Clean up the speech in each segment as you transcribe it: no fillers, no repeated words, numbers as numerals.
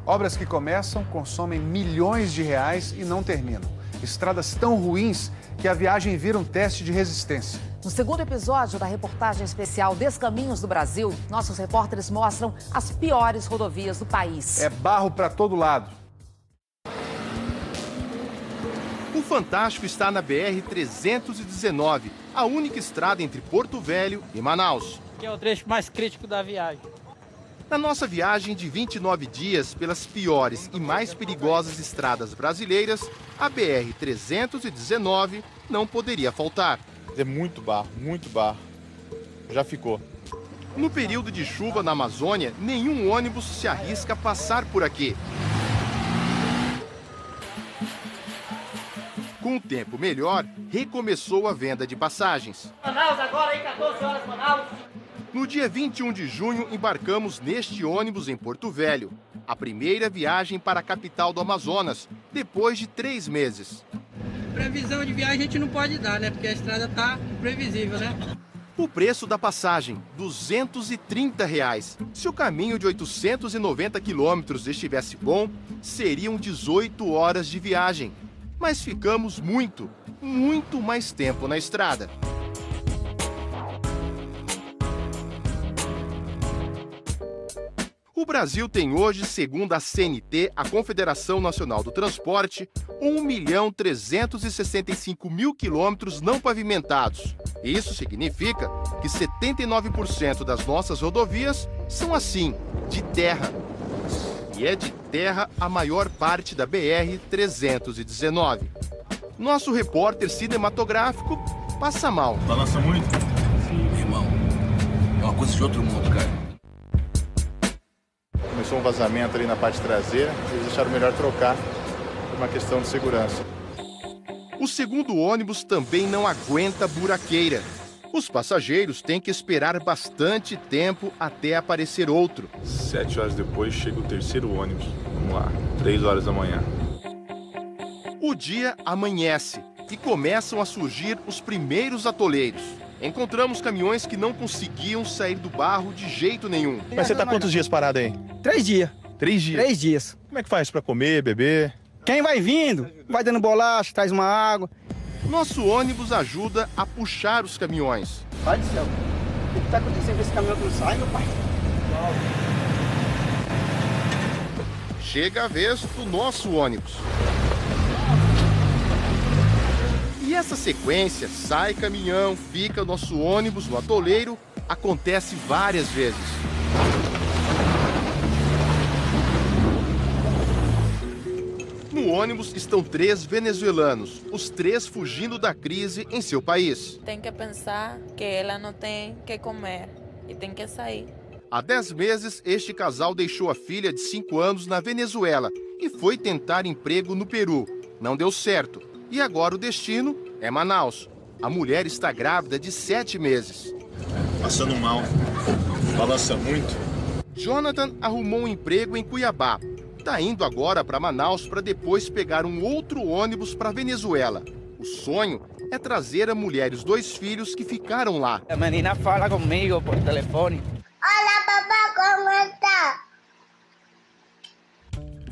Obras que começam, consomem milhões de reais e não terminam. Estradas tão ruins que a viagem vira um teste de resistência. No segundo episódio da reportagem especial Descaminhos do Brasil, nossos repórteres mostram as piores rodovias do país. É barro para todo lado. O Fantástico está na BR-319, a única estrada entre Porto Velho e Manaus. Que é o trecho mais crítico da viagem. Na nossa viagem de 29 dias pelas piores e mais perigosas estradas brasileiras, a BR-319 não poderia faltar. É muito barro, muito barro. Já ficou. No período de chuva na Amazônia, nenhum ônibus se arrisca a passar por aqui. Com o tempo melhor, recomeçou a venda de passagens. Manaus agora, aí 14 horas, Manaus. No dia 21 de junho, embarcamos neste ônibus em Porto Velho. A primeira viagem para a capital do Amazonas, depois de 3 meses. Previsão de viagem a gente não pode dar, né? Porque a estrada tá imprevisível, né? O preço da passagem, R$ 230. Se o caminho de 890 quilômetros estivesse bom, seriam 18 horas de viagem. Mas ficamos muito mais tempo na estrada. O Brasil tem hoje, segundo a CNT, a Confederação Nacional do Transporte, 1.365.000 quilômetros não pavimentados. Isso significa que 79% das nossas rodovias são assim, de terra. E é de terra a maior parte da BR-319. Nosso repórter cinematográfico passa mal. Balança muito? Sim. Irmão, é uma coisa de outro mundo, cara. Começou um vazamento ali na parte traseira, eles acharam melhor trocar por uma questão de segurança. O segundo ônibus também não aguenta buraqueira. Os passageiros têm que esperar bastante tempo até aparecer outro. 7 horas depois chega o terceiro ônibus. Vamos lá, 3 horas da manhã. O dia amanhece e começam a surgir os primeiros atoleiros. Encontramos caminhões que não conseguiam sair do barro de jeito nenhum. Mas você tá quantos dias parado aí? 3 dias. 3 dias? 3 dias. Como é que faz pra comer, beber? Quem vai vindo, vai dando bolacha, traz uma água. Nosso ônibus ajuda a puxar os caminhões. Pai do céu, o que tá acontecendo com esse caminhão que não sai, meu pai? Chega a vez do nosso ônibus. E essa sequência, sai caminhão, fica nosso ônibus no atoleiro, acontece várias vezes. No ônibus estão 3 venezuelanos, os 3 fugindo da crise em seu país. Tem que pensar que ela não tem que comer e tem que sair. Há 10 meses, este casal deixou a filha de 5 anos na Venezuela e foi tentar emprego no Peru. Não deu certo. E agora o destino é Manaus. A mulher está grávida de 7 meses. Passando mal, balança muito. Jonathan arrumou um emprego em Cuiabá. Está indo agora para Manaus para depois pegar um outro ônibus para Venezuela. O sonho é trazer a mulher e os 2 filhos que ficaram lá. A menina fala comigo por telefone. Olá, papá, como está?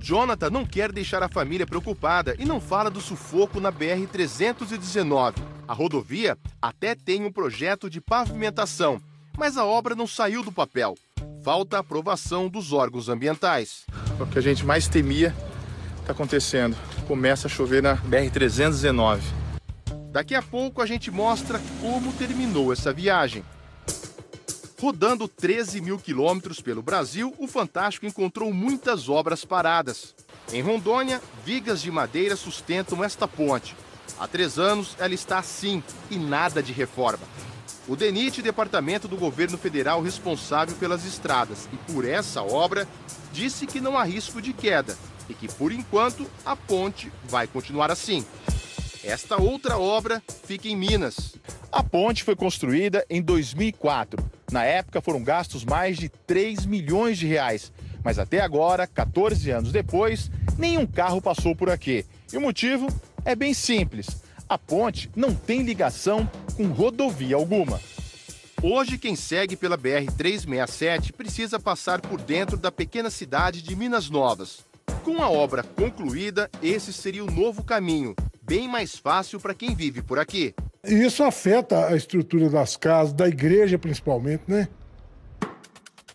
Jonathan não quer deixar a família preocupada e não fala do sufoco na BR-319. A rodovia até tem um projeto de pavimentação, mas a obra não saiu do papel. Falta a aprovação dos órgãos ambientais. O que a gente mais temia está acontecendo. Começa a chover na BR-319. Daqui a pouco a gente mostra como terminou essa viagem. Rodando 13.000 quilômetros pelo Brasil, o Fantástico encontrou muitas obras paradas. Em Rondônia, vigas de madeira sustentam esta ponte. Há 3 anos ela está assim e nada de reforma. O DENIT, departamento do governo federal responsável pelas estradas e por essa obra, disse que não há risco de queda e que, por enquanto, a ponte vai continuar assim. Esta outra obra fica em Minas. A ponte foi construída em 2004. Na época foram gastos mais de 3 milhões de reais. Mas até agora, 14 anos depois, nenhum carro passou por aqui. E o motivo é bem simples. A ponte não tem ligação com rodovia alguma. Hoje, quem segue pela BR-367 precisa passar por dentro da pequena cidade de Minas Novas. Com a obra concluída, esse seria o novo caminho, bem mais fácil para quem vive por aqui. Isso afeta a estrutura das casas, da igreja principalmente, né?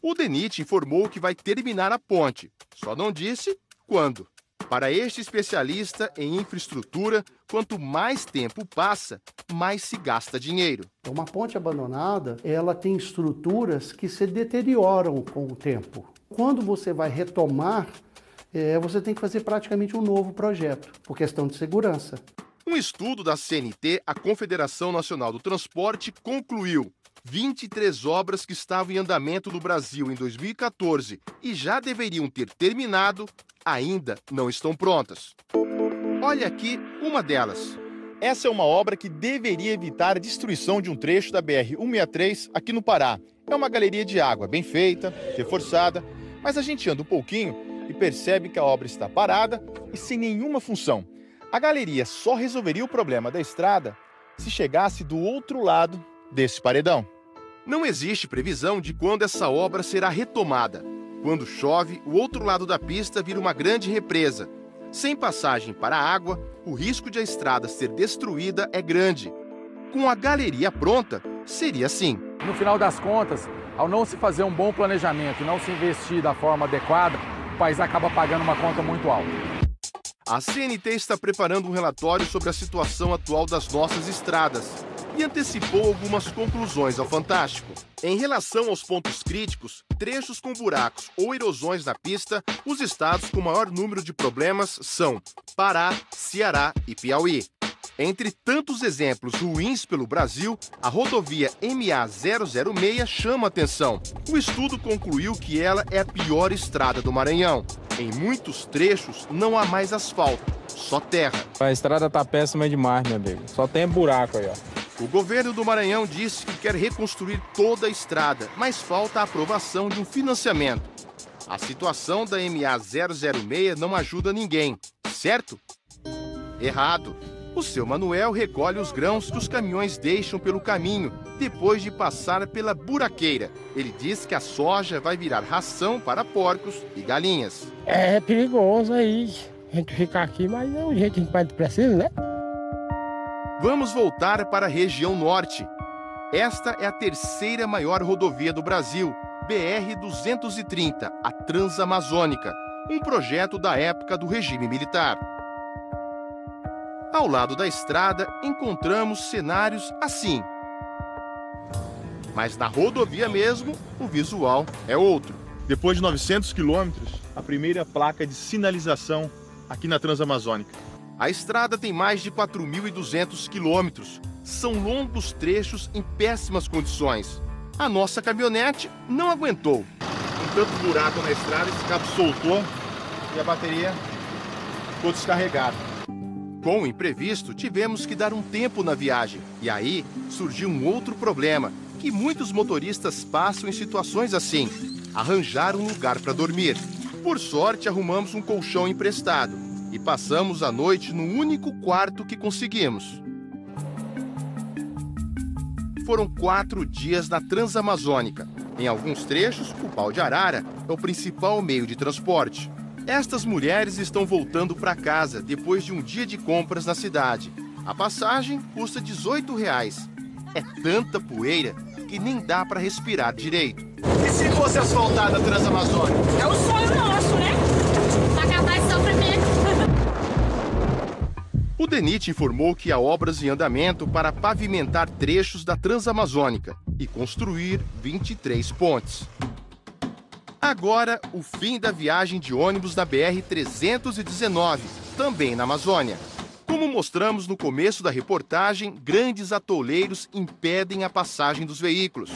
O DENIT informou que vai terminar a ponte, só não disse quando. Para este especialista em infraestrutura, quanto mais tempo passa, mais se gasta dinheiro. Uma ponte abandonada, ela tem estruturas que se deterioram com o tempo. Quando você vai retomar, você tem que fazer praticamente um novo projeto, por questão de segurança. Um estudo da CNT, a Confederação Nacional do Transporte, concluiu 23 obras que estavam em andamento no Brasil em 2014 e já deveriam ter terminado, ainda não estão prontas. Olha aqui uma delas. Essa é uma obra que deveria evitar a destruição de um trecho da BR-163 aqui no Pará. É uma galeria de água bem feita, reforçada, mas a gente anda um pouquinho e percebe que a obra está parada e sem nenhuma função. A galeria só resolveria o problema da estrada se chegasse do outro lado desse paredão. Não existe previsão de quando essa obra será retomada. Quando chove, o outro lado da pista vira uma grande represa. Sem passagem para a água, o risco de a estrada ser destruída é grande. Com a galeria pronta, seria assim. No final das contas, ao não se fazer um bom planejamento e não se investir da forma adequada, o país acaba pagando uma conta muito alta. A CNT está preparando um relatório sobre a situação atual das nossas estradas e antecipou algumas conclusões ao Fantástico. Em relação aos pontos críticos, trechos com buracos ou erosões na pista, os estados com maior número de problemas são Pará, Ceará e Piauí. Entre tantos exemplos ruins pelo Brasil, a rodovia MA-006 chama atenção. O estudo concluiu que ela é a pior estrada do Maranhão. Em muitos trechos não há mais asfalto, só terra. A estrada tá péssima demais, meu amigo. Só tem buraco aí, ó. O governo do Maranhão disse que quer reconstruir toda a estrada, mas falta a aprovação de um financiamento. A situação da MA-006 não ajuda ninguém, certo? Errado. O seu Manuel recolhe os grãos que os caminhões deixam pelo caminho, depois de passar pela buraqueira. Ele diz que a soja vai virar ração para porcos e galinhas. É perigoso aí a gente ficar aqui, mas é o jeito que a gente precisa, né? Vamos voltar para a região norte. Esta é a terceira maior rodovia do Brasil, BR-230, a Transamazônica, um projeto da época do regime militar. Ao lado da estrada, encontramos cenários assim. Mas na rodovia mesmo, o visual é outro. Depois de 900 quilômetros, a primeira placa de sinalização aqui na Transamazônica. A estrada tem mais de 4.200 quilômetros. São longos trechos em péssimas condições. A nossa caminhonete não aguentou. Um tanto buraco na estrada, esse cabo soltou e a bateria ficou descarregada. Com o imprevisto, tivemos que dar um tempo na viagem. E aí surgiu um outro problema, que muitos motoristas passam em situações assim: arranjar um lugar para dormir. Por sorte, arrumamos um colchão emprestado e passamos a noite no único quarto que conseguimos. Foram 4 dias na Transamazônica. Em alguns trechos, o pau de arara é o principal meio de transporte. Estas mulheres estão voltando para casa depois de um dia de compras na cidade. A passagem custa R$18. É tanta poeira que nem dá para respirar direito. E se fosse asfaltada a Transamazônica? É o sonho nosso, né? Acabar esse sofrimento. O DENIT informou que há obras em andamento para pavimentar trechos da Transamazônica e construir 23 pontes. Agora, o fim da viagem de ônibus da BR-319, também na Amazônia. Como mostramos no começo da reportagem, grandes atoleiros impedem a passagem dos veículos.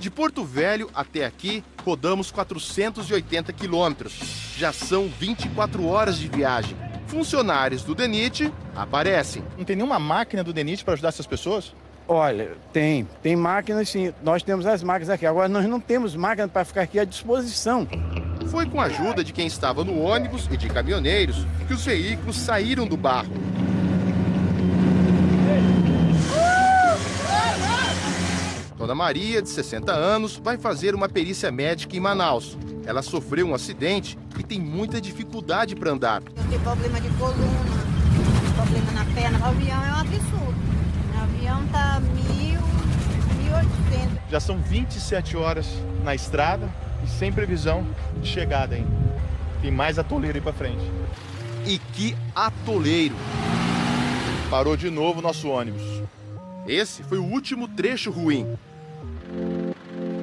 De Porto Velho até aqui, rodamos 480 quilômetros. Já são 24 horas de viagem. Funcionários do DENIT aparecem. Não tem nenhuma máquina do DENIT para ajudar essas pessoas? Olha, tem máquinas sim, nós temos as máquinas aqui, agora nós não temos máquina para ficar aqui à disposição. Foi com a ajuda de quem estava no ônibus e de caminhoneiros que os veículos saíram do barro. Dona Maria, de 60 anos, vai fazer uma perícia médica em Manaus. Ela sofreu um acidente e tem muita dificuldade para andar. Eu tenho problema de coluna, problema na perna. O avião é um absurdo. O avião tá 1.800. Já são 27 horas na estrada e sem previsão de chegada ainda. Tem mais atoleiro aí para frente. E que atoleiro! Parou de novo o nosso ônibus. Esse foi o último trecho ruim.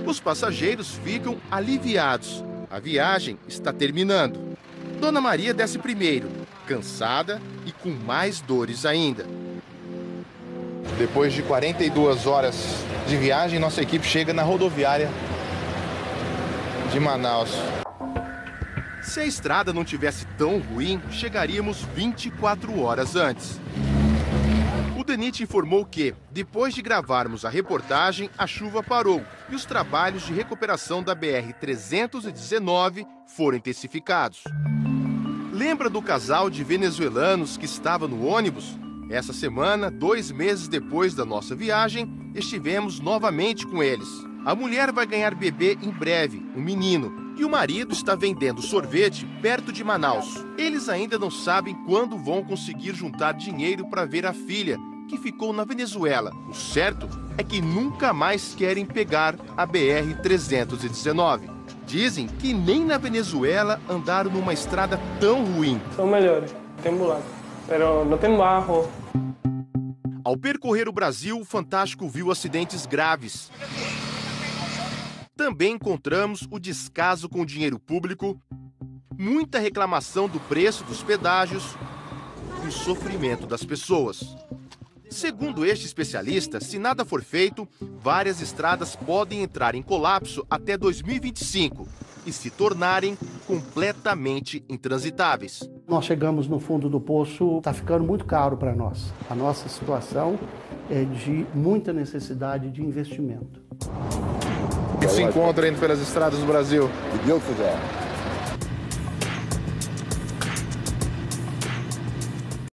Os passageiros ficam aliviados. A viagem está terminando. Dona Maria desce primeiro, cansada e com mais dores ainda. Depois de 42 horas de viagem, nossa equipe chega na rodoviária de Manaus. Se a estrada não tivesse tão ruim, chegaríamos 24 horas antes. O DENIT informou que, depois de gravarmos a reportagem, a chuva parou e os trabalhos de recuperação da BR-319 foram intensificados. Lembra do casal de venezuelanos que estava no ônibus? Essa semana, 2 meses depois da nossa viagem, estivemos novamente com eles. A mulher vai ganhar bebê em breve, um menino, e o marido está vendendo sorvete perto de Manaus. Eles ainda não sabem quando vão conseguir juntar dinheiro para ver a filha, que ficou na Venezuela. O certo é que nunca mais querem pegar a BR-319. Dizem que nem na Venezuela andaram numa estrada tão ruim. São melhores, tem buraco, mas não tem barro. Ao percorrer o Brasil, o Fantástico viu acidentes graves. Também encontramos o descaso com o dinheiro público, muita reclamação do preço dos pedágios e o sofrimento das pessoas. Segundo este especialista, se nada for feito, várias estradas podem entrar em colapso até 2025 e se tornarem completamente intransitáveis. Nós chegamos no fundo do poço, está ficando muito caro para nós. A nossa situação é de muita necessidade de investimento. O que se encontra indo pelas estradas do Brasil? Se Deus quiser.